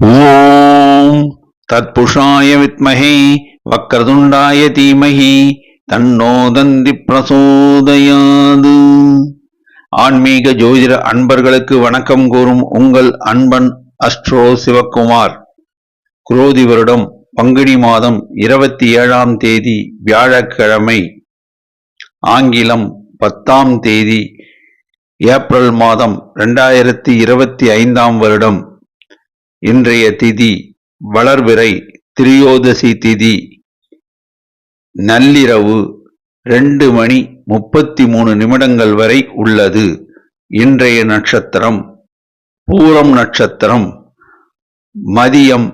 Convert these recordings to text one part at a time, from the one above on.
ஓம் தத்புஷாய வித்மஹே வக்ரதுண்டாய தீமஹி தன்னோ தந்தி பிரசோதயாது. ஆன்மீக ஜோதிட அன்பர்களுக்கு வணக்கம் கூறும் உங்கள் அன்பன் அஸ்ட்ரோ சிவக்குமார். குரோதி வருடம் பங்குனி மாதம் 27ஆம் தேதி வியாழக்கிழமை, ஆங்கிலம் 10ஆம் தேதி ஏப்ரல் மாதம் 2025ஆம் வருடம். இன்றைய திதி வளர்பிறை திரியோதசி திதி, நள்ளிரவு 2:33 வரை உள்ளது. இன்றைய நட்சத்திரம் பூரம் நட்சத்திரம். மதியம்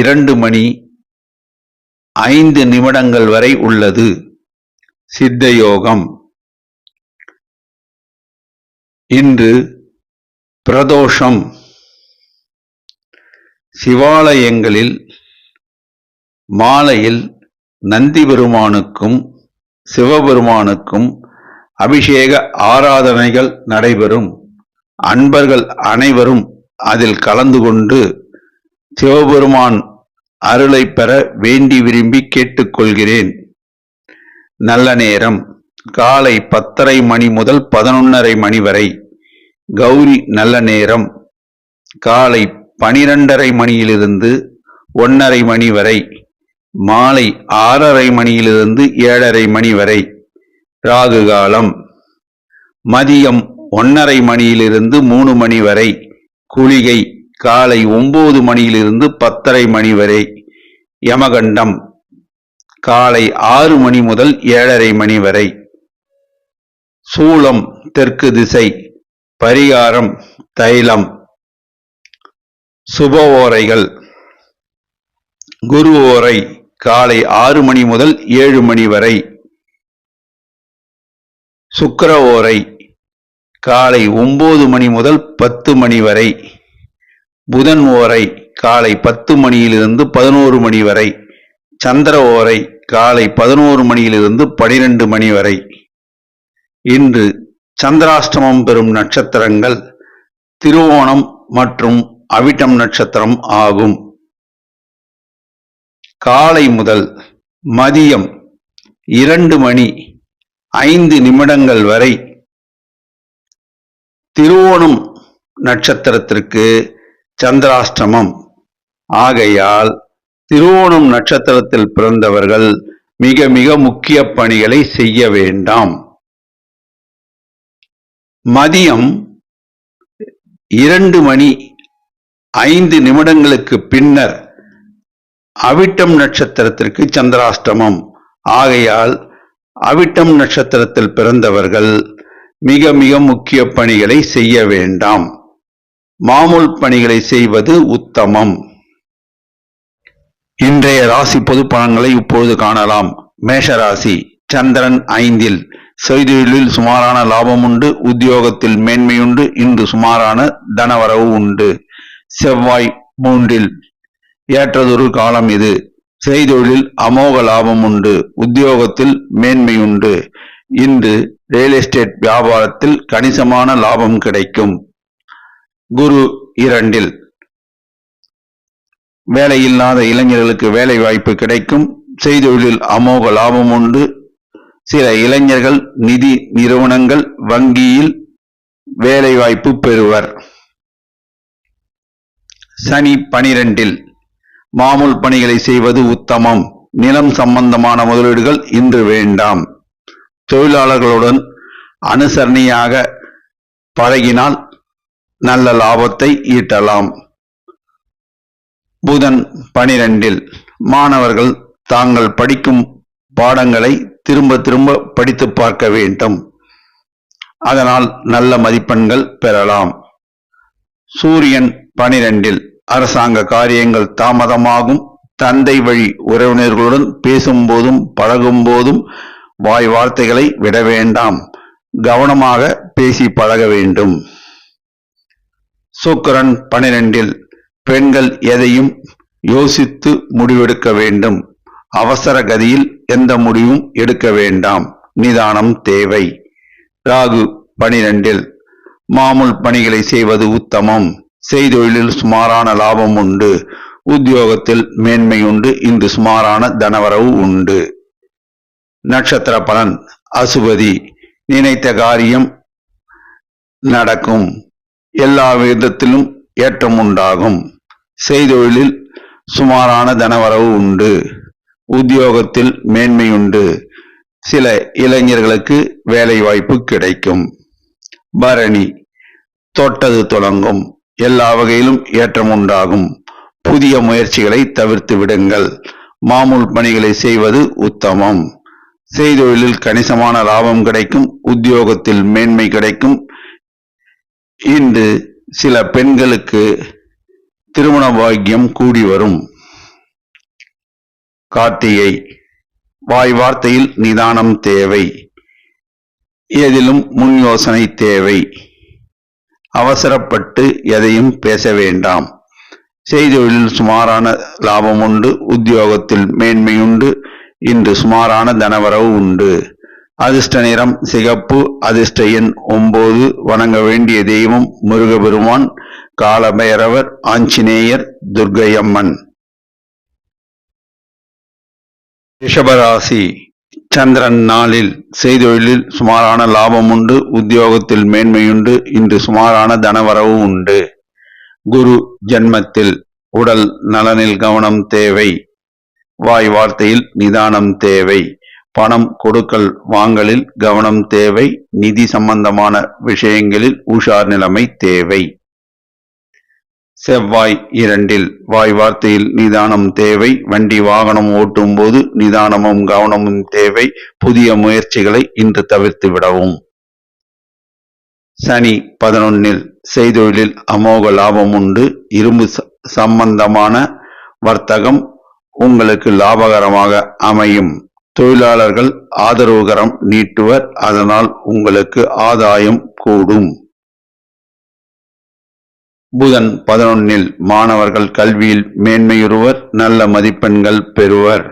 2:05 வரை உள்ளது. சித்தயோகம். இன்று பிரதோஷம். சிவாலயங்களில் மாலையில் நந்தி பெருமானுக்கும் சிவபெருமானுக்கும் அபிஷேக ஆராதனைகள் நடைபெறும். அன்பர்கள் அனைவரும் அதில் கலந்து கொண்டு சிவபெருமான் அருளை பெற வேண்டி விரும்பி கேட்டுக்கொள்கிறேன். நல்ல நேரம் காலை 10:30 முதல் 11:30 வரை. கௌரி நல்ல நேரம் காலை 12:30 1:30 வரை. மாலை 6:30 7:30 வரை. ராகு காலம் மதியம் 1:30 3 வரை. குளிகை காலை 9 10:30 வரை. யமகண்டம் காலை 6 முதல் 7:30 வரை. சூலம் தெற்கு திசை. பரிகாரம் தைலம். சுப ஓரைகள். குரு ஓரை காலை 6 முதல் 7 வரை. சுக்கிர ஓரை காலை 9 முதல் 10 வரை. புதன் ஓரை காலை 10 11 வரை. சந்திர ஓரை காலை 11 12 வரை. இன்று சந்திராஷ்டமம் பெறும் நட்சத்திரங்கள் திருவோணம் மற்றும் அவிட்டம் நட்சத்திரம் ஆகும். காலை முதல் மதியம் 2:05 வரை திருவோணம் நட்சத்திரத்திற்கு சந்திராஷ்டமம். ஆகையால் திருவோணம் நட்சத்திரத்தில் பிறந்தவர்கள் மிக மிக முக்கிய பணிகளை செய்ய வேண்டாம். மதியம் 2:05 பின்னர் அவிட்டம் நட்சத்திரத்திற்கு சந்திராஷ்டமம். ஆகையால் அவிட்டம் நட்சத்திரத்தில் பிறந்தவர்கள் மிக மிக முக்கிய பணிகளை செய்ய வேண்டாம். மாமூல் பணிகளை செய்வது உத்தமம். இன்றைய ராசி பொது பலன்களை இப்பொழுது காணலாம். மேஷராசி. சந்திரன் 5. செய்தொழிலில் சுமாரான லாபம் உண்டு. உத்தியோகத்தில் மேன்மையுண்டு. இன்று சுமாரான தனவரவு உண்டு. செவ்வாய் 3. ஏற்றதொரு காலம் இது. செய்தொழிலில் அமோக லாபம் உண்டு. உத்தியோகத்தில் மேன்மையுண்டு. இன்று ரியல் எஸ்டேட் வியாபாரத்தில் கணிசமான லாபம் கிடைக்கும். குரு 2. வேலையில்லாத இளைஞர்களுக்கு வேலை வாய்ப்பு கிடைக்கும். செய்தொழிலில் அமோக லாபம் உண்டு. சில இளைஞர்கள் நிதி நிறுவனங்கள் வங்கியில் வேலை வாய்ப்பு பெறுவர். சனி 12. மாமூல் பணிகளை செய்வது உத்தமம். நிலம் சம்பந்தமான முதலீடுகள் இன்று வேண்டாம். தொழிலாளர்களுடன் அனுசரணையாக பழகினால் நல்ல லாபத்தை ஈட்டலாம். புதன் 12. மாணவர்கள் தாங்கள் படிக்கும் பாடங்களை திரும்ப திரும்ப படித்து பார்க்க வேண்டும். அதனால் நல்ல மதிப்பெண்கள் பெறலாம். சூரியன் 12. அரசாங்க காரியங்கள் தாமதமாகும். தந்தை வழி உறவினர்களுடன் பேசும்போதும் பழகும் போதும் வாய் வார்த்தைகளை விட வேண்டாம். கவனமாக பேசி பழக வேண்டும். சுக்கிரன் 12. பெண்கள் எதையும் யோசித்து முடிவெடுக்க வேண்டும். அவசர கதியில் எந்த முடிவும் எடுக்க வேண்டாம். நிதானம் தேவை. ராகு 12. மாமூல் பணிகளை செய்வது உத்தமம். செய்தொழிலில் சுமாரான லாபம் உண்டு. உத்தியோகத்தில் மேன்மை உண்டு. இன்று சுமாரான தனவரவு உண்டு. நட்சத்திர பலன். அசுபதி. நினைத்த காரியம் நடக்கும். எல்லா விதத்திலும் ஏற்றம் உண்டாகும். செய்தொழிலில் சுமாரான தனவரவு உண்டு. உத்தியோகத்தில் மேன்மை உண்டு. சில இளைஞர்களுக்கு வேலை வாய்ப்பு கிடைக்கும். பரணி. தொட்டது தொடங்கும். எல்லா வகையிலும் ஏற்றம் உண்டாகும். புதிய முயற்சிகளை தவிர்த்து விடுங்கள். மாமூல் பணிகளை செய்வது உத்தமம். செய்தொழிலில் கணிசமான லாபம் கிடைக்கும். உத்தியோகத்தில் மேன்மை கிடைக்கும். இன்று சில பெண்களுக்கு திருமண பாக்கியம் கூடி வரும். கார்த்திகை. வாய் வார்த்தையில் நிதானம் தேவை. எதிலும் முன் யோசனை தேவை. அவசரப்பட்டு எதையும் பேச வேண்டாம். செய்தொழிலில் சுமாரான லாபம் உண்டு. உத்தியோகத்தில் மேன்மையுண்டு. இன்று சுமாரான தனவரவு உண்டு. அதிர்ஷ்ட நிறம் சிகப்பு. அதிர்ஷ்ட எண் 9. வணங்க வேண்டிய தெய்வம் முருகபெருமான், காலபைரவர், ஆஞ்சநேயர், துர்க்கையம்மன். ரிஷபராசி. சந்திரன் நாளில். செய்தொழிலில் சுமாரான லாபம் உண்டு. உத்தியோகத்தில் மேன்மையுண்டு. இன்று சுமாரான தனவரவு உண்டு. குரு ஜன்மத்தில். உடல் நலனில் கவனம் தேவை. வாய் வார்த்தையில் நிதானம் தேவை. பணம் கொடுக்கல் வாங்கலில் கவனம் தேவை. நிதி சம்பந்தமான விஷயங்களில் உஷார் நிலைமை தேவை. செவ்வாய் 2. வாய் வார்த்தையில் நிதானம் தேவை. வண்டி வாகனம் ஓட்டும் போது நிதானமும் கவனமும் தேவை. புதிய முயற்சிகளை இன்று தவிர்த்து விடவும். சனி 11. செய்தொழிலில் அமோக லாபம் உண்டு. இரும்பு சம்பந்தமான வர்த்தகம் உங்களுக்கு லாபகரமாக அமையும். தொழிலாளர்கள் ஆதரவுகரம் நீட்டுவர். அதனால் உங்களுக்கு ஆதாயம் கூடும். புதன் 11. மாணவர்கள் கல்வியில் மேன்மையுறுவர். நல்ல மதிப்பெண்கள் பெறுவர்.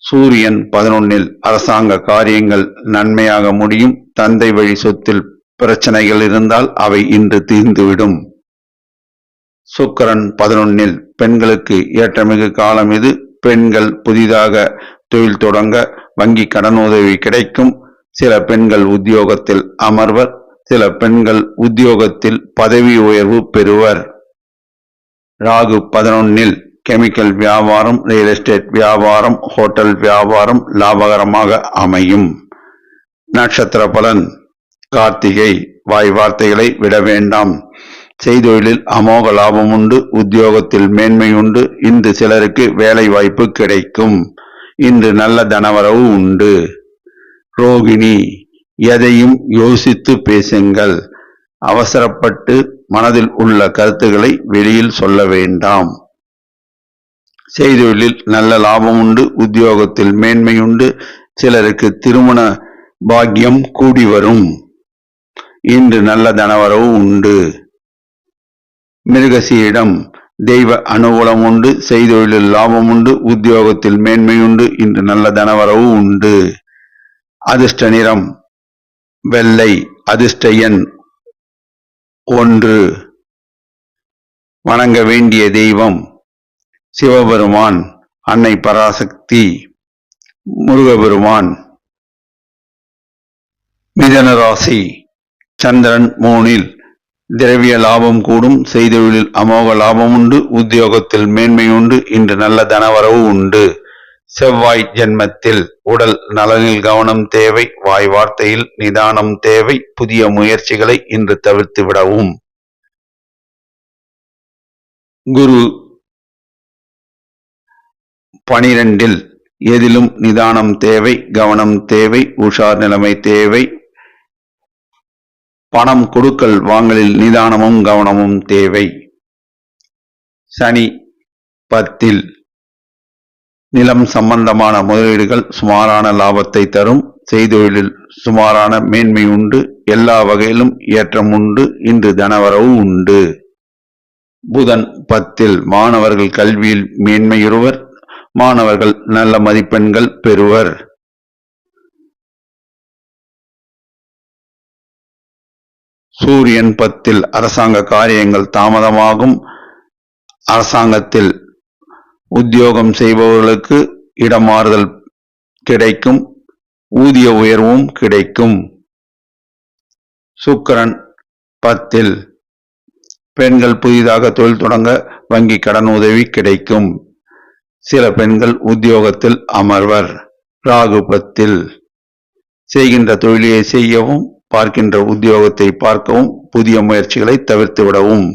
சூரியன் 11. அரசாங்க காரியங்கள் நன்மையாக முடியும். தந்தை வழி சொத்தில் பிரச்சனைகள் இருந்தால் அவை இன்று தீர்ந்துவிடும். சுக்கிரன் 11. பெண்களுக்கு ஏற்றமிகு காலம் இது. பெண்கள் புதிதாக தொழில் தொடங்க வங்கி கடனுதவி கிடைக்கும். சில பெண்கள் உத்தியோகத்தில் அமர்வர். சில பெண்கள் உத்தியோகத்தில் பதவி உயர்வு பெறுவர். ராகு 11. கெமிக்கல் வியாபாரம், ரியல் எஸ்டேட் வியாபாரம், ஹோட்டல் வியாபாரம் லாபகரமாக அமையும். நட்சத்திர பலன். கார்த்திகை. வாய் வார்த்தைகளை விட வேண்டாம். செய்தொழிலில் அமோக லாபம் உண்டு. உத்தியோகத்தில் மேன்மை உண்டு. இன்று சிலருக்கு வேலை வாய்ப்பு கிடைக்கும். இன்று நல்ல தனவரவு உண்டு. ரோகிணி. எதையும் யோசித்து பேசுங்கள். அவசரப்பட்டு மனதில் உள்ள கருத்துக்களை வெளியில் சொல்ல வேண்டாம். செய்தொழிலில் நல்ல லாபம் உண்டு. உத்தியோகத்தில் மேன்மை உண்டு. சிலருக்கு திருமண பாக்கியம் கூடி வரும். இன்று நல்ல தனவரவு உண்டு. மிருகசீரிடம். தெய்வ அனுகூலம் உண்டு. செய்தொழிலில் லாபம் உண்டு. உத்தியோகத்தில் மேன்மையுண்டு. இன்று நல்ல தனவரவு உண்டு. அதிர்ஷ்ட நிறம் வெள்ளை. அதிர்ஷ்ட எண் 1. வணங்க வேண்டிய தெய்வம் சிவபெருமான், அன்னை பராசக்தி, முருகபெருமான். மிதுன ராசி. சந்திரன் 3. திரவிய லாபம் கூடும். செய்தொழிலில் அமோக லாபம் உண்டு. உத்தியோகத்தில் மேன்மை உண்டு. இன்று நல்ல தனவரவு உண்டு. செவ்வாய் ஜென்மத்தில். உடல் நலனில் கவனம் தேவை. வாய் வார்த்தையில் நிதானம் தேவை. புதிய முயற்சிகளை இன்று தவிர்த்து விடவும். குரு 12. எதிலும் நிதானம் தேவை. கவனம் தேவை. உஷார் நிலைமை தேவை. பணம் கொடுக்கல் வாங்கலில் நிதானமும் கவனமும் தேவை. சனி 10. நிலம் சம்பந்தமான முதலீடுகள் சுமாரான லாபத்தை தரும். செய்தொழிலில் சுமாரான மேன்மை உண்டு. எல்லா வகையிலும் ஏற்றம் உண்டு. இன்று தனவரவு உண்டு. புதன் 10. மாணவர்கள் கல்வியில் மேன்மையுறுவர். மாணவர்கள் நல்ல மதிப்பெண்கள் பெறுவர். சூரியன் 10 அரசாங்க காரியங்கள் தாமதமாகும். அரசாங்கத்தில் உத்தியோகம் செய்பவர்களுக்கு இடமாறுதல் கிடைக்கும். ஊதிய உயர்வும் கிடைக்கும். சுக்கிரன் 10 பெண்கள் புதிதாக தொழில் தொடங்க வங்கி கடன் உதவி கிடைக்கும். சில பெண்கள் உத்தியோகத்தில் அமர்வர். ராகு 10 செய்கின்ற தொழிலை செய்யவும் பார்க்கின்ற உத்தியோகத்தை பார்க்கவும் புதிய முயற்சிகளை தவிர்த்து விடவும்.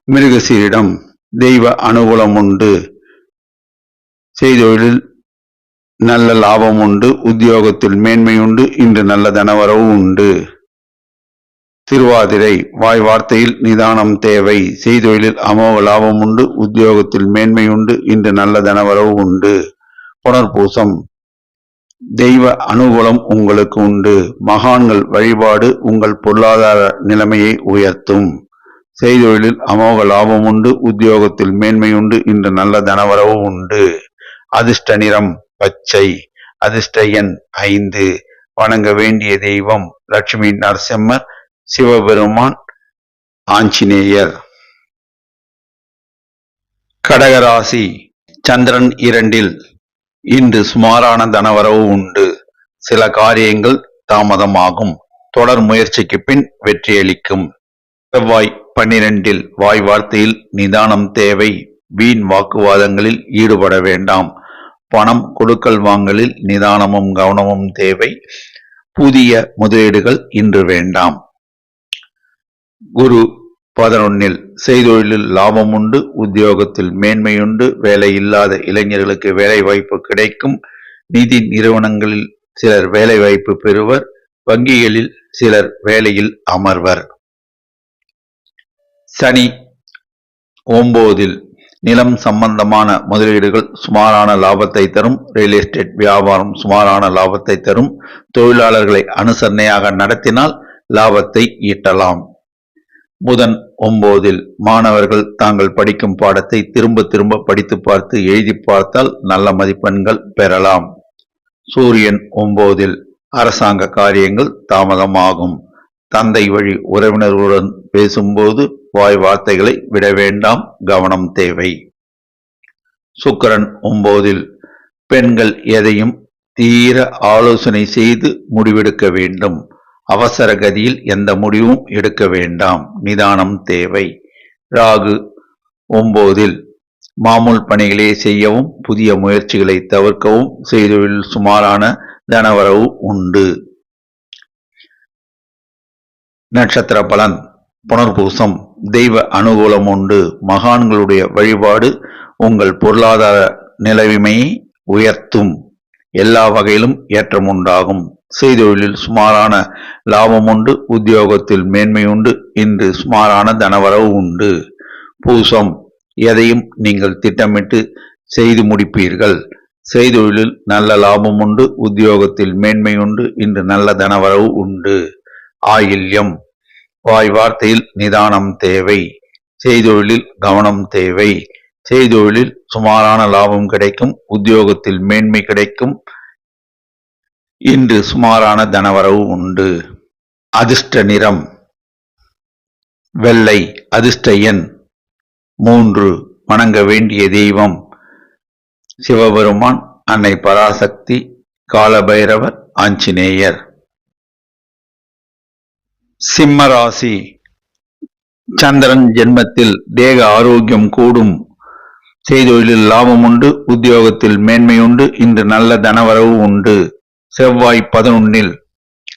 மிருகசீரிடம் தெய்வ அனுகூலம் உண்டு. செய்தொழிலில் நல்ல லாபம் உண்டு. உத்தியோகத்தில் மேன்மை உண்டு. இன்று நல்ல தனவரவு உண்டு. திருவாதிரை வாய் வார்த்தையில் நிதானம் தேவை. செய்தொழிலில் அமோக லாபம் உண்டு. உத்தியோகத்தில் மேன்மை உண்டு. இன்று நல்ல தனவரவு உண்டு. புனர்பூசம் தெய்வ அனுகூலம் உங்களுக்கு உண்டு. மகான்கள் வழிபாடு உங்கள் பொருளாதார நிலைமையை உயர்த்தும். செய்தொழிலில் அமோக லாபம் உண்டு. உத்தியோகத்தில் மேன்மை உண்டு. இன்று நல்ல தனவரவு உண்டு. அதிர்ஷ்ட நிறம் பச்சை. அதிர்ஷ்ட எண் 5. வணங்க வேண்டிய தெய்வம் லட்சுமி நரசிம்மர், சிவபெருமான், ஆஞ்சநேயர். கடகராசி சந்திரன் 2 இன்று சுமாரான தனவரவு உண்டு. சில காரியங்கள் தாமதமாகும். தொடர் முயற்சிக்கு பின் வெற்றியளிக்கும். செவ்வாய் 12 வாய் வார்த்தையில் நிதானம் தேவை. வீண் வாக்குவாதங்களில் ஈடுபட வேண்டாம். பணம் கொடுக்கல் வாங்கலில் நிதானமும் கவனமும் தேவை. புதிய முதலீடுகள் இன்று வேண்டாம். குரு 11 செய்தொழிலில் லாபம் உண்டு. உத்தியோகத்தில் மேன்மையுண்டு. வேலை இல்லாத இளைஞர்களுக்கு வேலை வாய்ப்பு கிடைக்கும். நிதி நிறுவனங்களில் சிலர் வேலை வாய்ப்பு பெறுவர். வங்கிகளில் சிலர் வேலையில் அமர்வர். சனி 9 நிலம் சம்பந்தமான முதலீடுகள் சுமாரான லாபத்தை தரும். ரியல் எஸ்டேட் வியாபாரம் சுமாரான லாபத்தை தரும். தொழிலாளர்களை அனுசரணையாக நடத்தினால் லாபத்தை ஈட்டலாம். புதன் 9 மாணவர்கள் தாங்கள் படிக்கும் பாடத்தை திரும்ப திரும்ப படித்து பார்த்து எழுதி பார்த்தால் நல்ல மதிப்பெண்கள் பெறலாம். சூரியன் 9 அரசாங்க காரியங்கள் தாமதமாகும். தந்தை வழி உறவினர்களுடன் பேசும்போது வாய் வார்த்தைகளை விட வேண்டாம். கவனம் தேவை. சுக்கிரன் 9 பெண்கள் எதையும் தீர ஆலோசனை செய்து முடிவெடுக்க வேண்டும். அவசர கதியில் எந்த முடிவும் எடுக்க வேண்டாம். நிதானம் தேவை. ராகு 9 மாமூல் பணிகளை செய்யவும் புதிய முயற்சிகளை தவிர்க்கவும். செய்தொழில் சுமாரான தனவரவு உண்டு. நட்சத்திர பலன் புனர்பூசம் தெய்வ அனுகூலம் உண்டு. மகான்களுடைய வழிபாடு உங்கள் பொருளாதார நிலைமையை உயர்த்தும். எல்லா வகையிலும் ஏற்றம் உண்டாகும். செய்தொழிலில் சுமாரான லாபம் உண்டு. உத்தியோகத்தில் மேன்மை உண்டு. இன்று சுமாரான தனவரவு உண்டு. பூசம் எதையும் நீங்கள் திட்டமிட்டு செய்து முடிப்பீர்கள். செய்தொழிலில் நல்ல லாபம் உண்டு. உத்தியோகத்தில் மேன்மை உண்டு. இன்று நல்ல தனவரவு உண்டு. ஆயில்யம் வாய் வார்த்தையில் நிதானம் தேவை. செய்தொழிலில் கவனம் தேவை. செய்தொழிலில் சுமாரான லாபம் கிடைக்கும். உத்தியோகத்தில் மேன்மை கிடைக்கும். இன்று சுமாரான தனவரவு உண்டு. அதிர்ஷ்ட நிறம் வெள்ளை. அதிர்ஷ்ட எண் 3. வணங்க வேண்டிய தெய்வம் சிவபெருமான், அன்னை பராசக்தி, காலபைரவர், ஆஞ்சநேயர். சிம்மராசி சந்திரன் ஜென்மத்தில் தேக ஆரோக்கியம் கூடும். செய்தொழிலில் லாபம் உண்டு. உத்தியோகத்தில் மேன்மை உண்டு. இன்று நல்ல தனவரவு உண்டு. செவ்வாய் 11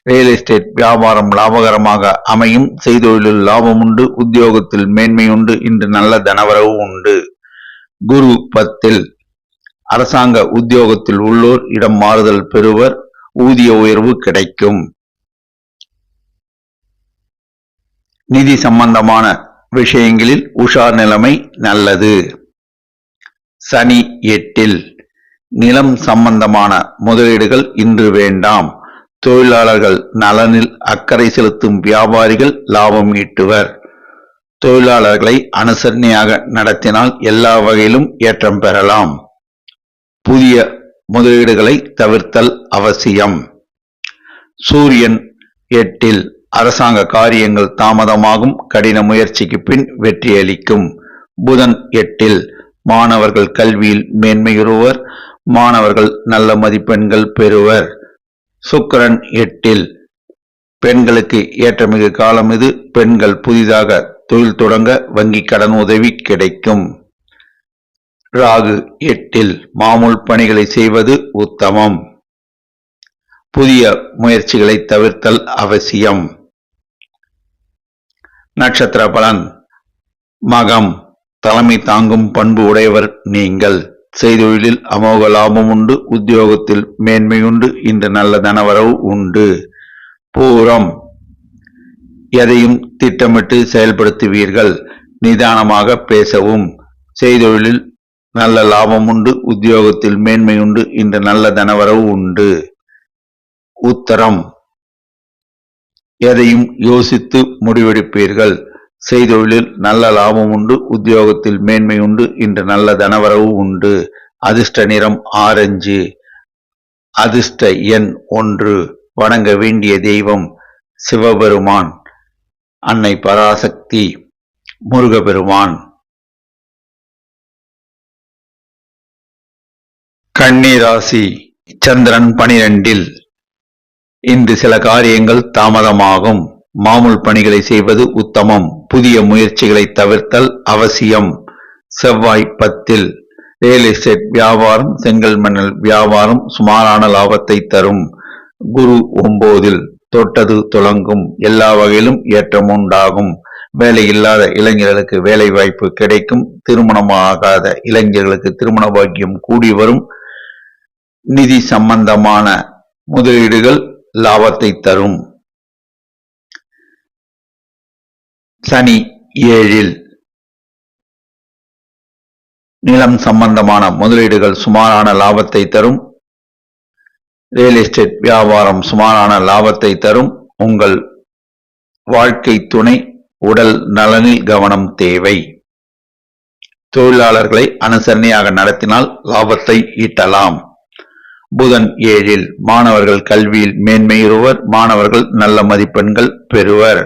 ரியல் எஸ்டேட் வியாபாரம் லாபகரமாக அமையும். செய்தொழிலில் லாபம் உண்டு. உத்தியோகத்தில் மேன்மை உண்டு. இன்று நல்ல தனவரவு உண்டு. குரு 10 அரசாங்க உத்தியோகத்தில் உள்ளோர் இடம் மாறுதல் பெறுவர். ஊதிய உயர்வு கிடைக்கும். நிதி சம்பந்தமான விஷயங்களில் உஷார் நிலைமை நல்லது. சனி 8 நிலம் சம்பந்தமான முதலீடுகள் இன்று வேண்டாம். தொழிலாளர்கள் நலனில் அக்கறை செலுத்தும் வியாபாரிகள் லாபம் ஈட்டுவர். தொழிலாளர்களை அனுசரணையாக நடத்தினால் எல்லா வகையிலும் ஏற்றம் பெறலாம். புதிய முதலீடுகளை தவிர்த்தல் அவசியம். சூரியன் 8 அரசாங்க காரியங்கள் தாமதமாகும். கடின முயற்சிக்கு பின் வெற்றியளிக்கும். புதன் 8ல் மாணவர்கள் கல்வியில் மேன்மையுறுவர். மாணவர்கள் நல்ல மதிப்பெண்கள் பெறுவர். சுக்கிரன் 8ல் பெண்களுக்கு ஏற்றமிகு காலம் இது. பெண்கள் புதிதாக தொழில் தொடங்க வங்கி கடன் உதவி கிடைக்கும். ராகு 8ல் மாமூல் பணிகளை செய்வது உத்தமம். புதிய முயற்சிகளை தவிர்த்தல் அவசியம். நட்சத்திர பலன். மகம் தலைமை தாங்கும் பண்பு உடையவர் நீங்கள். செய்தொழிலில் அமோக லாபம் உண்டு. உத்தியோகத்தில் மேன்மையுண்டு. இன்று நல்ல தனவரவு உண்டு. பூரம் எதையும் திட்டமிட்டு செயல்படுத்துவீர்கள். நிதானமாக பேசவும். செய்தொழிலில் நல்ல லாபம் உண்டு. உத்தியோகத்தில் மேன்மையுண்டு. இன்று நல்ல தனவரவு உண்டு. உத்தரம் எதையும் யோசித்து முடிவெடுப்பீர்கள். செய்தொழிலில் நல்ல லாபம் உண்டு. உத்தியோகத்தில் மேன்மை உண்டு. இன்று நல்ல தனவரவு உண்டு. அதிர்ஷ்ட நிறம் ஆரஞ்சு. அதிர்ஷ்ட எண் 1. வணங்க வேண்டிய தெய்வம் சிவபெருமான், அன்னை பராசக்தி, முருகபெருமான். கன்னி ராசி. சந்திரன் 12ல். இன்று சில காரியங்கள் தாமதமாகும். மாமூல் பணிகளை செய்வது உத்தமம். புதிய முயற்சிகளை தவிர்த்தல் அவசியம். செவ்வாய் 10ல். ரியல் எஸ்டேட் வியாபாரம், செங்கல் மணல் வியாபாரம் சுமாரான லாபத்தை தரும். குரு 9ல். தொட்டது துலங்கும். எல்லா வகையிலும் ஏற்றம் உண்டாகும். வேலை இல்லாத இளைஞர்களுக்கு வேலை வாய்ப்பு கிடைக்கும். திருமணமாகாத இளைஞர்களுக்கு திருமண பாக்கியம் கூடி வரும். நிதி சம்பந்தமான முதலீடுகள் லாபத்தை தரும். சனி 7ல். நிலம் சம்பந்தமான முதலீடுகள் சுமாரான லாபத்தை தரும். ரியல் எஸ்டேட் வியாபாரம் சுமாரான லாபத்தை தரும். உங்கள் வாழ்க்கை துணை உடல் நலனில் கவனம் தேவை. தொழிலாளர்களை அனுசரணையாக நடத்தினால் லாபத்தை ஈட்டலாம். புதன் 7ல். மாணவர்கள் கல்வியில் மேன்மையுறுவர். மாணவர்கள் நல்ல மதிப்பெண்கள் பெறுவர்.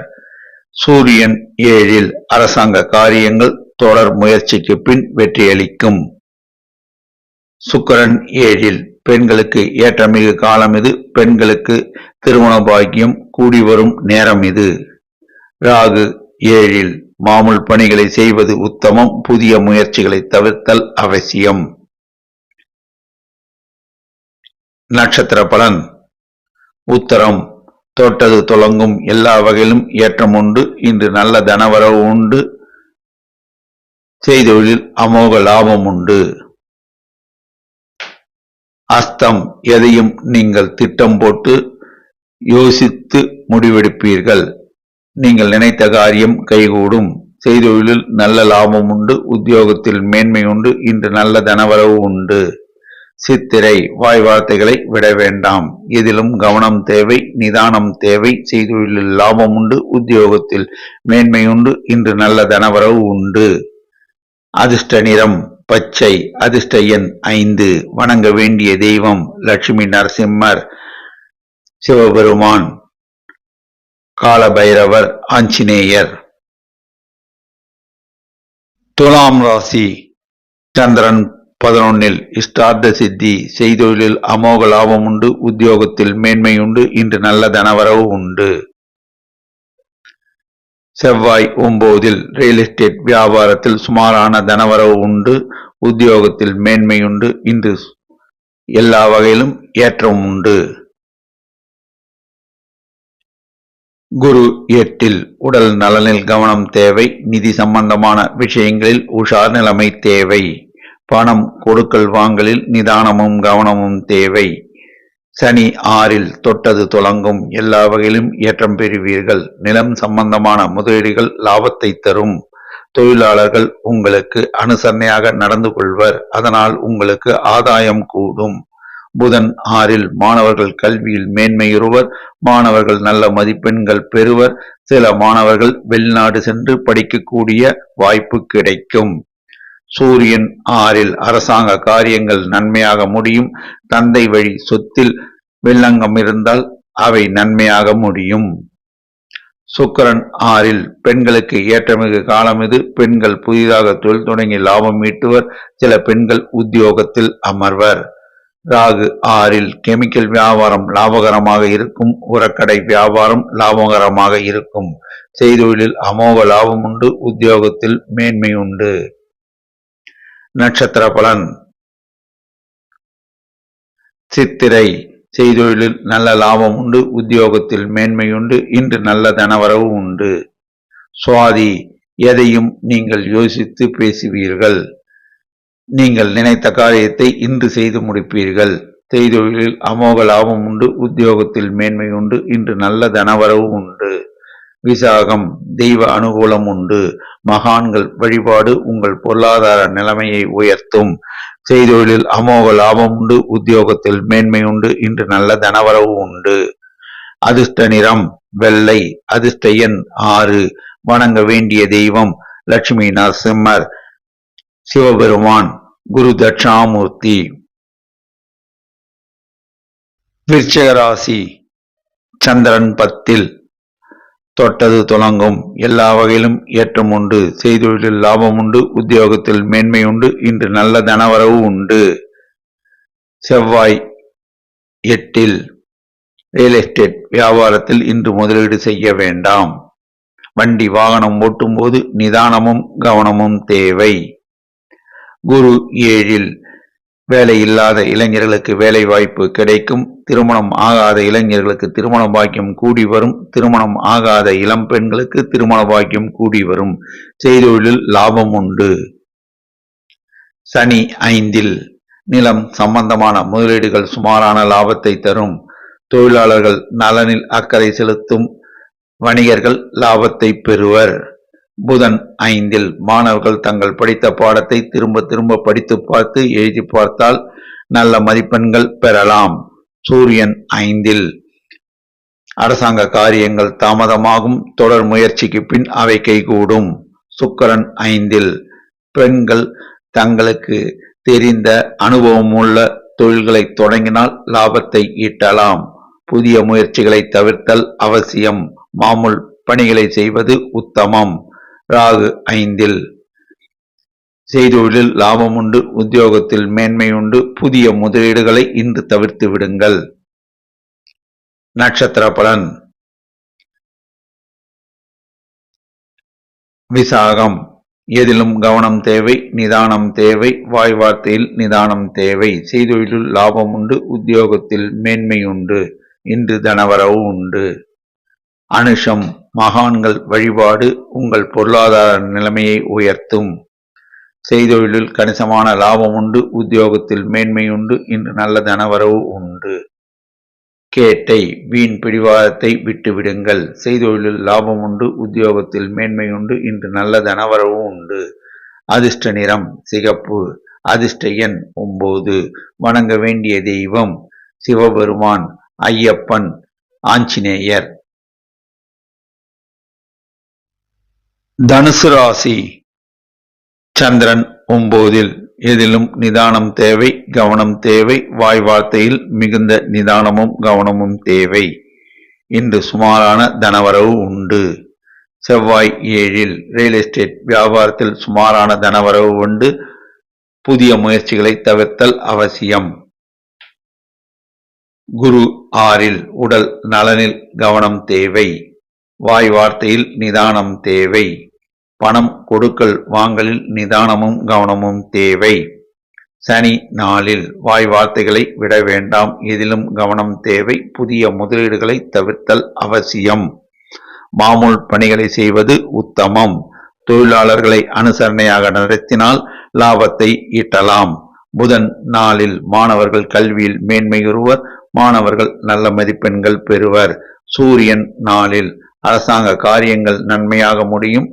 சூரியன் 7ல். அரசாங்க காரியங்கள் தொடர் முயற்சிக்கு பின் வெற்றியளிக்கும். சுக்கிரன் 7ல். பெண்களுக்கு ஏற்றமிகு காலம் இது. பெண்களுக்கு திருமண பாக்கியம் கூடி வரும் நேரம் இது. ராகு 7ல். மாமூல் பணிகளை செய்வது உத்தமம். புதிய முயற்சிகளை தவிர்த்தல் அவசியம். நட்சத்திர பலன். உத்தரம். தொட்டது துலங்கும். எல்லா வகையிலும் ஏற்றம் உண்டு. இன்று நல்ல தனவரவு உண்டு. செய்தொழிலில் அமோக லாபம் உண்டு. அஸ்தம். எதையும் நீங்கள் திட்டம் போட்டு யோசித்து முடிவெடுப்பீர்கள். நீங்கள் நினைத்த காரியம் கைகூடும். செய்தொழிலில் நல்ல லாபம் உண்டு. உத்தியோகத்தில் மேன்மை உண்டு. இன்று நல்ல தனவரவு உண்டு. சித்திரை. வாய் வார்த்தைகளை விட வேண்டாம். இதிலும் கவனம் தேவை. நிதானம் தேவை. செய்தொழிலில் லாபம் உண்டு. உத்தியோகத்தில் மேன்மையுண்டு. இன்று நல்ல தனவரவு உண்டு. அதிர்ஷ்ட நிறம் பச்சை. அதிர்ஷ்ட எண் 5. வணங்க வேண்டிய தெய்வம் லட்சுமி நரசிம்மர், சிவபெருமான், காலபைரவர், ஆஞ்சநேயர். துலாம் ராசி. சந்திரன் 11ல். இஷ்டார்த்த சித்தி. செய்தொழிலில் அமோக லாபம் உண்டு. உத்தியோகத்தில் மேன்மை உண்டு. இன்று நல்ல தனவரவு உண்டு. செவ்வாய் 9ல். ரியல் எஸ்டேட் வியாபாரத்தில் சுமாரான தனவரவு உண்டு. உத்தியோகத்தில் மேன்மையுண்டு. இன்று எல்லா வகையிலும் ஏற்றம் உண்டு. குரு 8ல். உடல் நலனில் கவனம் தேவை. நிதி சம்பந்தமான விஷயங்களில் உஷார் நிலைமை தேவை. பணம் கொடுக்கல் வாங்கலில் நிதானமும் கவனமும் தேவை. சனி 6ல். தொட்டது துலங்கும். எல்லா வகையிலும் ஏற்றம் பெறுவீர்கள். நிலம் சம்பந்தமான முதலீடுகள் லாபத்தை தரும். தொழிலாளர்கள் உங்களுக்கு அனுசரணையாக நடந்து கொள்வர். அதனால் உங்களுக்கு ஆதாயம் கூடும். புதன் 6ல். மாணவர்கள் கல்வியில் மேன்மையுறுவர். மாணவர்கள் நல்ல மதிப்பெண்கள் பெறுவர். சில மாணவர்கள் வெளிநாடு சென்று படிக்கக்கூடிய வாய்ப்பு கிடைக்கும். சூரியன் 6ல். அரசாங்க காரியங்கள் நன்மையாக முடியும். தந்தை வழி சொத்தில் வில்லங்கம் இருந்தால் அவை நன்மையாக முடியும். சுக்கிரன் 6ல் பெண்களுக்கு ஏற்றமிகு காலம் இது. பெண்கள் புதிதாக தொழில் தொடங்கி லாபம் ஈட்டுவர். சில பெண்கள் உத்தியோகத்தில் அமர்வர். ராகு 6ல் கெமிக்கல் வியாபாரம் லாபகரமாக இருக்கும். உரக்கடை வியாபாரம் லாபகரமாக இருக்கும். செய்தொழிலில் அமோக லாபம் உண்டு. உத்தியோகத்தில் மேன்மை உண்டு. நட்சத்திர பலன். சித்திரை செய்தொழிலில் நல்ல லாபம் உண்டு. உத்தியோகத்தில் மேன்மை உண்டு. இன்று நல்ல தனவரவு உண்டு. சுவாதி எதையும் நீங்கள் யோசித்து பேசுவீர்கள். நீங்கள் நினைத்த காரியத்தை இன்று செய்து முடிப்பீர்கள். செய்தொழிலில் அமோக லாபம் உண்டு. உத்தியோகத்தில் மேன்மை உண்டு. இன்று நல்ல தனவரவு உண்டு. விசாகம் தெய்வ அனுகூலம் உண்டு. மகான்கள் வழிபாடு உங்கள் பொருளாதார நிலைமையை உயர்த்தும். செய்தொழிலில் அமோக லாபம் உண்டு. உத்தியோகத்தில் மேன்மை உண்டு. இன்று நல்ல தனவரவு உண்டு. அதிர்ஷ்ட நிறம் வெள்ளை. அதிர்ஷ்ட எண் 6. வணங்க வேண்டிய தெய்வம் லட்சுமி நரசிம்மர், சிவபெருமான், குரு தட்சிணாமூர்த்தி. விருச்சிக ராசி. சந்திரன் 10ல் தொட்டது துலங்கும். எல்லா வகையிலும் ஏற்றம் உண்டு. செய்தொழிலில் லாபம் உண்டு. உத்தியோகத்தில் மேன்மை உண்டு. இன்று நல்ல தனவரவு உண்டு. செவ்வாய் 8ல் ரியல் எஸ்டேட் வியாபாரத்தில் இன்று முதலீடு செய்ய வேண்டாம். வண்டி வாகனம் ஓட்டும் போது நிதானமும் கவனமும் தேவை. குரு 7ல் வேலை இல்லாத இளைஞர்களுக்கு வேலை வாய்ப்பு கிடைக்கும். திருமணம் ஆகாத இளைஞர்களுக்கு திருமண பாக்கியம் கூடி வரும். திருமணம் ஆகாத இளம் பெண்களுக்கு திருமண பாக்கியம் கூடி வரும். செய்தொழிலில் லாபம் உண்டு. சனி 5ல் நிலம் சம்பந்தமான முதலீடுகள் சுமாரான லாபத்தை தரும். தொழிலாளர்கள் நலனில் அக்கறை செலுத்தும். வணிகர்கள் லாபத்தை பெறுவர். புதன் 5ல் மாணவர்கள் தங்கள் படித்த பாடத்தை திரும்ப திரும்ப படித்து பார்த்து எழுதி பார்த்தால் நல்ல மதிப்பெண்கள் பெறலாம். சூரியன் 5ல் அரசாங்க காரியங்கள் தாமதமாகும். தொடர் முயற்சிக்கு பின் அவை கைகூடும். சுக்கிரன் 5ல் பெண்கள் தங்களுக்கு தெரிந்த அனுபவமுள்ள தொழில்களை தொடங்கினால் லாபத்தை ஈட்டலாம். புதிய முயற்சிகளை தவிர்த்தல் அவசியம். மாமூல் பணிகளை செய்வது உத்தமம். ராகு 5ல் செய்தொழிலில் லாபம் உண்டு. உத்தியோகத்தில் மேன்மை உண்டு. புதிய முதலீடுகளை இன்று தவிர்த்து விடுங்கள். நட்சத்திர பலன். விசாகம் எதிலும் கவனம் தேவை. நிதானம் தேவை. வாய் வார்த்தையில் நிதானம் தேவை. செய்தொழிலில் லாபம் உண்டு. உத்தியோகத்தில் மேன்மை உண்டு. இன்று தனவரவு உண்டு. அனுஷம் மகான்கள் வழிபாடு உங்கள் பொருளாதார நிலைமையை உயர்த்தும். செய்தொழிலில் கணிசமான லாபம் உண்டு. உத்தியோகத்தில் மேன்மை உண்டு. இன்று நல்ல தனவரவு உண்டு. கேட்டை வீண் பிடிவாதத்தை விட்டுவிடுங்கள். செய்தொழிலில் லாபம் உண்டு. உத்தியோகத்தில் மேன்மை உண்டு. இன்று நல்ல தனவரவு உண்டு. அதிர்ஷ்ட நிறம் சிகப்பு. அதிர்ஷ்ட எண் 9. வணங்க வேண்டிய தெய்வம் சிவபெருமான், ஐயப்பன், ஆஞ்சநேயர். தனுசு ராசி. சந்திரன் 9ல் எதிலும் நிதானம் தேவை. கவனம் தேவை. வாய் வார்த்தையில் மிகுந்த நிதானமும் கவனமும் தேவை. இன்று சுமாரான தனவரவு உண்டு. செவ்வாய் 7ல் ரியல் எஸ்டேட் வியாபாரத்தில் சுமாரான தனவரவு உண்டு. புதிய முயற்சிகளை தவிர்த்தல் அவசியம். குரு 6ல் உடல் நலனில் கவனம் தேவை. வாய் வார்த்தையில் நிதானம் தேவை. பணம் கொடுக்கல் வாங்கலில் நிதானமும் கவனமும் தேவை. சனி 4ல் வாய் வார்த்தைகளை விட வேண்டாம். எதிலும் கவனம் தேவை. புதிய முதலீடுகளை தவிர்த்தல் அவசியம். மாமூல் பணிகளை செய்வது உத்தமம். தொழிலாளர்களை அனுசரணையாக நடத்தினால் லாபத்தை ஈட்டலாம். புதன் 4ல் மாணவர்கள் கல்வியில் மேன்மையுறுவர். மாணவர்கள் நல்ல மதிப்பெண்கள் பெறுவர். சூரியன் 4ல் அரசாங்க காரியங்கள் நன்மையாக முடியும்.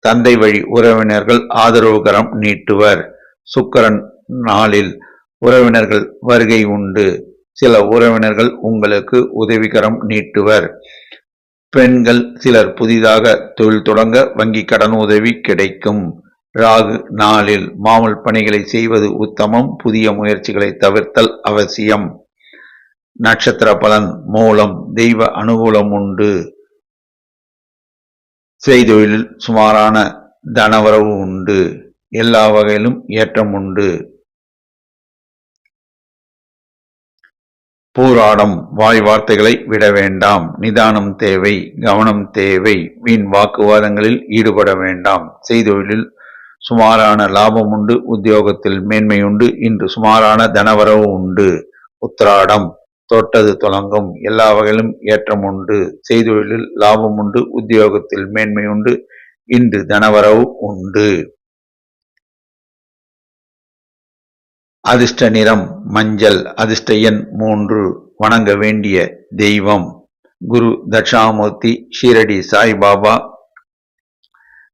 தந்தை வழி உறவினர்கள் ஆதரவுகரம் நீட்டுவர். சுக்கிரன் 4ல் உறவினர்கள் வருகை உண்டு. சில உறவினர்கள் உங்களுக்கு உதவிகரம் நீட்டுவர். பெண்கள் சிலர் புதிதாக தொழில் தொடங்க வங்கி கடன் உதவி கிடைக்கும். ராகு 4ல் மாமூல் பணிகளை செய்வது உத்தமம். புதிய முயற்சிகளை தவிர்த்தல் அவசியம். நட்சத்திர பலன். மூலம் தெய்வ அனுகூலம் உண்டு. செய்தொழிலில் சுமாரான தனவரவு உண்டு. எல்லா வகையிலும் ஏற்றம் உண்டு. போராடம் வாய் வார்த்தைகளை விட வேண்டாம். நிதானம் தேவை, கவனம் தேவை. வீண் வாக்குவாதங்களில் ஈடுபட வேண்டாம். செய்தொழிலில் சுமாரான லாபம் உண்டு. உத்தியோகத்தில் மேன்மையுண்டு. இன்று சுமாரான தனவரவு உண்டு. உத்திராடம் தொட்டது தொடங்கும். எல்லா வகையிலும் ஏற்றம் உண்டு. செய்தொழிலில் லாபம் உண்டு. உத்தியோகத்தில் மேன்மை உண்டு. இன்று தனவரவு உண்டு. அதிர்ஷ்ட நிறம் மஞ்சள். அதிர்ஷ்ட எண் 3. வணங்க வேண்டிய தெய்வம் குரு தட்சிணாமூர்த்தி, ஷீரடி சாய்பாபா,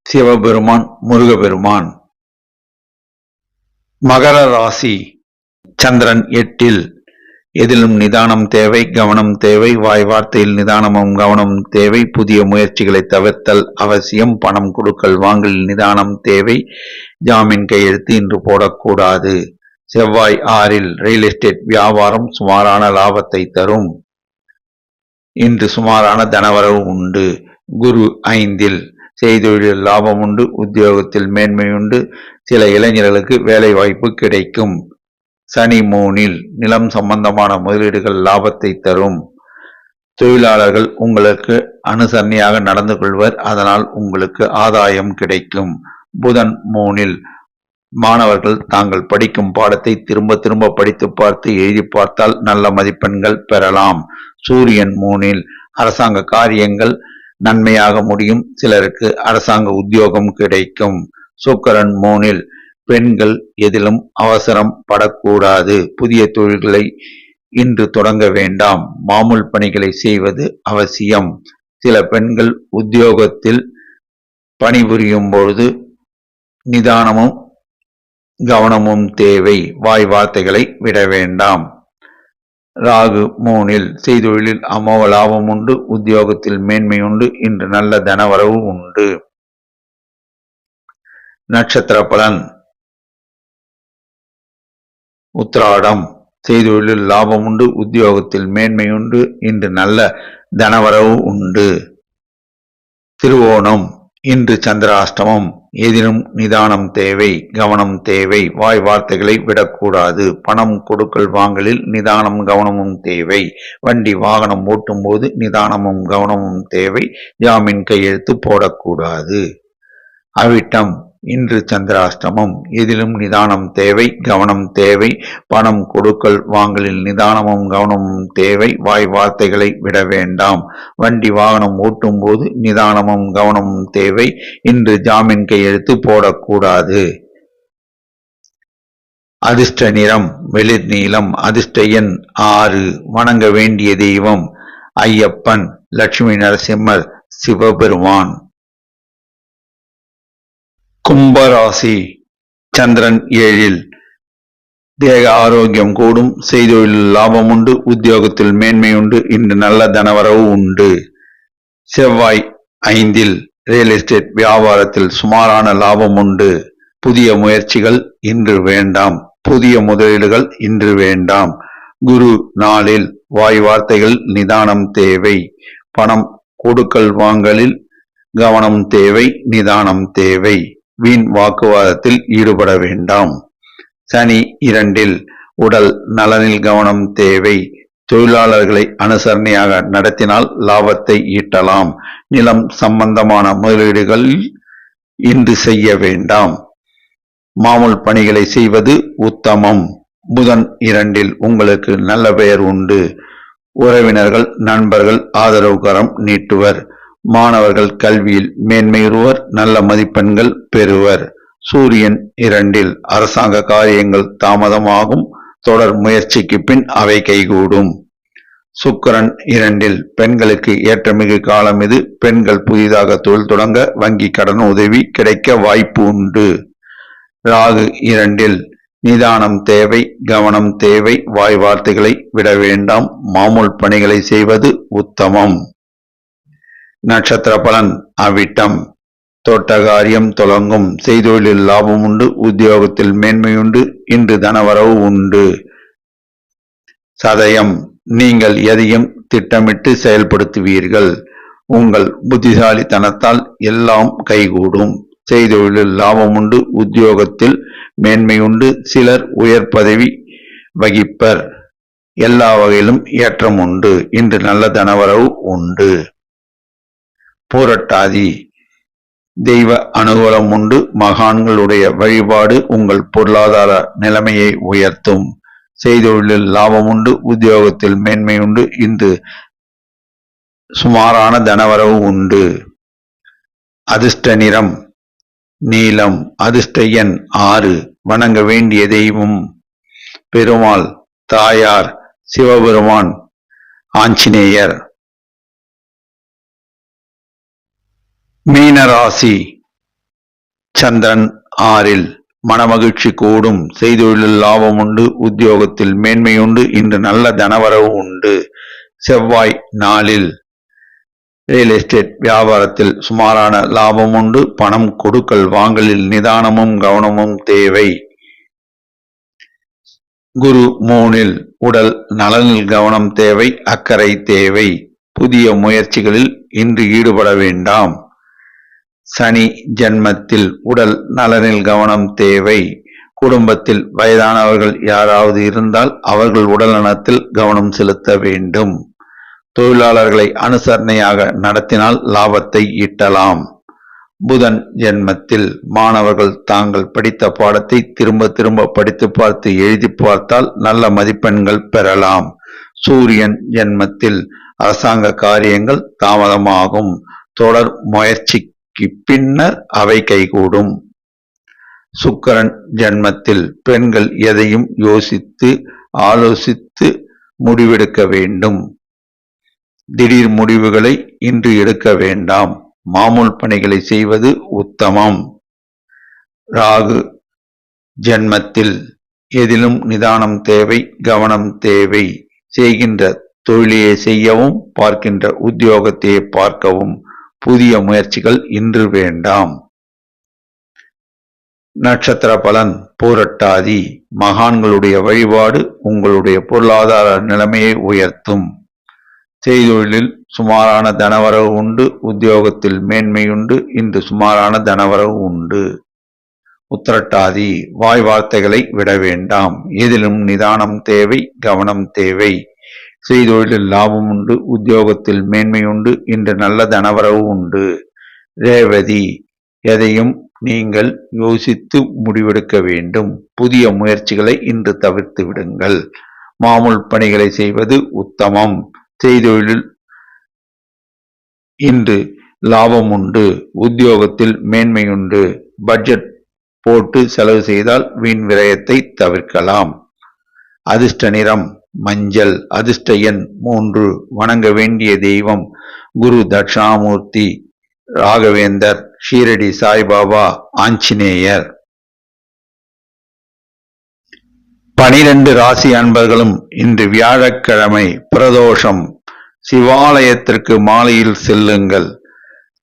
சிவபெருமான், முருகபெருமான். மகர ராசி. சந்திரன் 8. எதிலும் நிதானம் தேவை, கவனம் தேவை. வாய் வார்த்தையில் நிதானமும் கவனமும் தேவை. புதிய முயற்சிகளை தவிர்த்தல் அவசியம். பணம் கொடுக்கல் வாங்கலில் நிதானம் தேவை. ஜாமீன் கையெழுத்து இன்று போடக்கூடாது. செவ்வாய் 6. ரியல் எஸ்டேட் வியாபாரம் சுமாரான லாபத்தை தரும். இன்று சுமாரான தனவரவு உண்டு. குரு 5. செய்தொழிலில் லாபம் உண்டு. உத்தியோகத்தில் மேன்மை உண்டு. சில இளைஞர்களுக்கு வேலை வாய்ப்பு கிடைக்கும். சனி 3. நிலம் சம்பந்தமான முதலீடுகள் லாபத்தை தரும். தொழிலாளர்கள் உங்களுக்கு அனுசரணையாக நடந்து கொள்வர். அதனால் உங்களுக்கு ஆதாயம் கிடைக்கும். புதன் 3. மாணவர்கள் தாங்கள் படிக்கும் பாடத்தை திரும்ப திரும்ப படித்து பார்த்து எழுதி பார்த்தால் நல்ல மதிப்பெண்கள் பெறலாம். சூரியன் 3. அரசாங்க காரியங்கள் நன்மையாக முடியும். சிலருக்கு அரசாங்க உத்தியோகம் கிடைக்கும். சுக்கிரன் 3. பெண்கள் எதிலும் அவசரம் படக்கூடாது. புதிய தொழில்களை இன்று தொடங்க வேண்டாம். மாமூல் பணிகளை செய்வது அவசியம். சில பெண்கள் உத்தியோகத்தில் பணிபுரியும் பொழுது நிதானமும் கவனமும் தேவை. வாய் வார்த்தைகளை விட வேண்டாம். ராகு 3. செய்தொழிலில் அமோக லாபம் உண்டு. உத்தியோகத்தில் மேன்மை உண்டு. இன்று நல்ல தனவரவு உண்டு. நட்சத்திர பலன். உத்திராடம். செய்தொழிலில் லாபம் உண்டு. உத்தியோகத்தில் மேன்மை உண்டு. இன்று நல்ல தனவரவு உண்டு. திருவோணம். இன்று சந்திராஷ்டமம். எதிலும் நிதானம் தேவை, கவனம் தேவை. வாய் வார்த்தைகளை விடக்கூடாது. பணம் கொடுக்கல் வாங்கலில் நிதானம் கவனமும் தேவை. வண்டி வாகனம் ஓட்டும் போது நிதானமும் கவனமும் தேவை. ஜாமீன் கையெழுத்து போடக்கூடாது. அவிட்டம். இன்று சந்திராஷ்டமம். எதிலும் நிதானம் தேவை, கவனம் தேவை. பணம் கொடுக்கல் வாங்கலில் நிதானமும் கவனமும் தேவை. வாய் வார்த்தைகளை விட வேண்டாம். வண்டி வாகனம் ஓட்டும் போது நிதானமும் கவனமும் தேவை. இன்று ஜாமீன் கையெழுத்து போடக்கூடாது. அதிர்ஷ்ட நிறம் வெளிர் நீலம். அதிர்ஷ்ட எண் 6. வணங்க வேண்டிய தெய்வம் ஐயப்பன், லட்சுமி நரசிம்மர், சிவபெருமான். கும்பராசி. சந்திரன் 7. தேக ஆரோக்கியம் கூடும். செய்தொழிலில் லாபம் உண்டு. உத்தியோகத்தில் மேன்மை உண்டு. இன்று நல்ல தனவரவு உண்டு. செவ்வாய் 5. ரியல் எஸ்டேட் வியாபாரத்தில் சுமாரான லாபம் உண்டு. புதிய முயற்சிகள் இன்று வேண்டாம். புதிய முதலீடுகள் இன்று வேண்டாம். குரு 4. வாய் வார்த்தைகள் நிதானம் தேவை. பணம் கொடுக்கல் வாங்கலில் கவனம் தேவை, நிதானம் தேவை. வீண் வாக்குவாதத்தில் ஈடுபட வேண்டாம். சனி 2. உடல் நலனில் கவனம் தேவை. தொழிலாளர்களை அனுசரணையாக நடத்தினால் லாபத்தை ஈட்டலாம். நிலம் சம்பந்தமான முதலீடுகளில் இன்று செய்ய வேண்டாம். மாமூல் பணிகளை செய்வது உத்தமம். புதன் 2. உங்களுக்கு நல்ல பெயர் உண்டு. உறவினர்கள், நண்பர்கள் ஆதரவு கரம் நீட்டுவர். மாணவர்கள் கல்வியில் மேன்மையுறுவர். நல்ல மதிப்பெண்கள் பெறுவர். சூரியன் 2. அரசாங்க காரியங்கள் தாமதமாகும். தொடர் முயற்சிக்கு பின் அவை கைகூடும். சுக்கிரன் 2. பெண்களுக்கு ஏற்றமிகு காலம் இது. பெண்கள் புதிதாக தொழில் தொடங்க வங்கி கடன் உதவி கிடைக்க வாய்ப்பு உண்டு. ராகு 2. நிதானம் தேவை, கவனம் தேவை. வாய் வார்த்தைகளை விட வேண்டாம். மாமூல் பணிகளை செய்வது உத்தமம். நட்சத்திர பலன். அவிட்டம். தோட்ட காரியம் தொடங்கும். செய்தொழிலில் லாபம் உண்டு. உத்தியோகத்தில் மேன்மையுண்டு. இன்று தனவரவு உண்டு. சதயம். நீங்கள் எதையும் திட்டமிட்டு செயல்படுத்துவீர்கள். உங்கள் புத்திசாலித்தனத்தால் எல்லாம் கைகூடும். செய்தொழிலில் லாபம் உண்டு. உத்தியோகத்தில் மேன்மை உண்டு. சிலர் உயர் பதவி வகிப்பர். எல்லா வகையிலும் ஏற்றம் உண்டு. இன்று நல்ல தனவரவு உண்டு. பூரட்டாதி தெய்வ அனுகூலம் உண்டு. மகான்களுடைய வழிபாடு உங்கள் பொருளாதார நிலைமையை உயர்த்தும். செய்தொழிலில் லாபம் உண்டு. உத்தியோகத்தில் மேன்மை உண்டு. இன்று சுமாரான தனவரவு உண்டு. அதிர்ஷ்ட நிறம் நீலம். அதிர்ஷ்ட எண் 6. வணங்க வேண்டிய தெய்வம் பெருமாள், தாயார் சிவபெருமான், ஆஞ்சநேயர். மீனராசி சந்திரன் 6. மனமகிழ்ச்சி கூடும். செய்தொழிலில் லாபம் உண்டு. உத்தியோகத்தில் மேன்மை உண்டு. இன்று நல்ல தனவரவு உண்டு. செவ்வாய் 4. ரியல் எஸ்டேட் வியாபாரத்தில் சுமாரான லாபம் உண்டு. பணம் கொடுக்கல் வாங்கலில் நிதானமும் கவனமும் தேவை. குரு 3. உடல் நலனில் கவனம் தேவை, அக்கறை தேவை. புதிய முயற்சிகளில் இன்று ஈடுபட வேண்டாம். சனி ஜன்மத்தில் உடல் நலனில் கவனம் தேவை. குடும்பத்தில் வயதானவர்கள் யாராவது இருந்தால் அவர்கள் உடல் நலத்தில் கவனம் செலுத்த வேண்டும். தொழிலாளர்களை அனுசரணையாக நடத்தினால் லாபத்தை ஈட்டலாம். புதன் ஜென்மத்தில் மாணவர்கள் தாங்கள் படித்த பாடத்தை திரும்ப திரும்ப படித்து பார்த்து எழுதி பார்த்தால் நல்ல மதிப்பெண்கள் பெறலாம். சூரியன் ஜென்மத்தில் அரசாங்க காரியங்கள் தாமதமாகும். தொடர் முயற்சிக்கு பின்னர் அவை கைகூடும். சுக்கிரன் ஜென்மத்தில் பெண்கள் எதையும் யோசித்து ஆலோசித்து முடிவெடுக்க வேண்டும். திடீர் முடிவுகளை இன்று எடுக்க வேண்டாம். மாமூல் பணிகளை செய்வது உத்தமம். ராகு ஜென்மத்தில் எதிலும் நிதானம் தேவை, கவனம் தேவை. செய்கின்ற தொழிலையே செய்யவும், பார்க்கின்ற உத்தியோகத்தையே பார்க்கவும். புதிய முயற்சிகள் இன்று வேண்டாம். நட்சத்திர பலன் பூரட்டாதி. மகான்களுடைய வழிபாடு உங்களுடைய பொருளாதார நிலைமையை உயர்த்தும். செய்தொழிலில் சுமாரான தனவரவு உண்டு. உத்தியோகத்தில் மேன்மையுண்டு. இன்று சுமாரான தனவரவு உண்டு. உத்திரட்டாதி. வாய் வார்த்தைகளை விட வேண்டாம். எதிலும் நிதானம் தேவை, கவனம் தேவை. செய்தொழிலில் லாபம் உண்டு. உத்தியோகத்தில் மேன்மையுண்டு. இன்று நல்ல தனவரவு உண்டு. ரேவதி. எதையும் நீங்கள் யோசித்து முடிவெடுக்க வேண்டும். புதிய முயற்சிகளை இன்று தவிர்த்து விடுங்கள். மாமூல் பணிகளை செய்வது உத்தமம். செய்தொழிலில் இன்று லாபம் உண்டு. உத்தியோகத்தில் மேன்மையுண்டு. பட்ஜெட் போட்டு செலவு செய்தால் வீண் விரயத்தை தவிர்க்கலாம். அதிர்ஷ்ட நிறம் மஞ்சள். அதிர்ஷ்ட எண் 3. வணங்க வேண்டிய தெய்வம் குரு தட்சிணாமூர்த்தி, ராகவேந்தர், ஷீரடி சாய்பாபா, ஆஞ்சநேயர். 12 ராசி அன்பர்களும் இன்று வியாழக்கிழமை பிரதோஷம். சிவாலயத்திற்கு மாலையில் செல்லுங்கள்.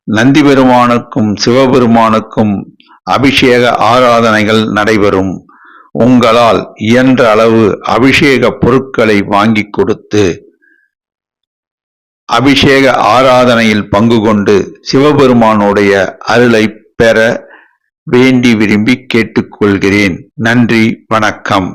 நந்தி பெருமானுக்கும் சிவபெருமானுக்கும் அபிஷேக ஆராதனைகள் நடைபெறும். உங்களால் இயன்ற அளவு அபிஷேக பொருட்களை வாங்கி கொடுத்து அபிஷேக ஆராதனையில் பங்கு கொண்டு சிவபெருமானுடைய அருளை பெற வேண்டி விரும்பி கேட்டுக்கொள்கிறேன். நன்றி, வணக்கம்.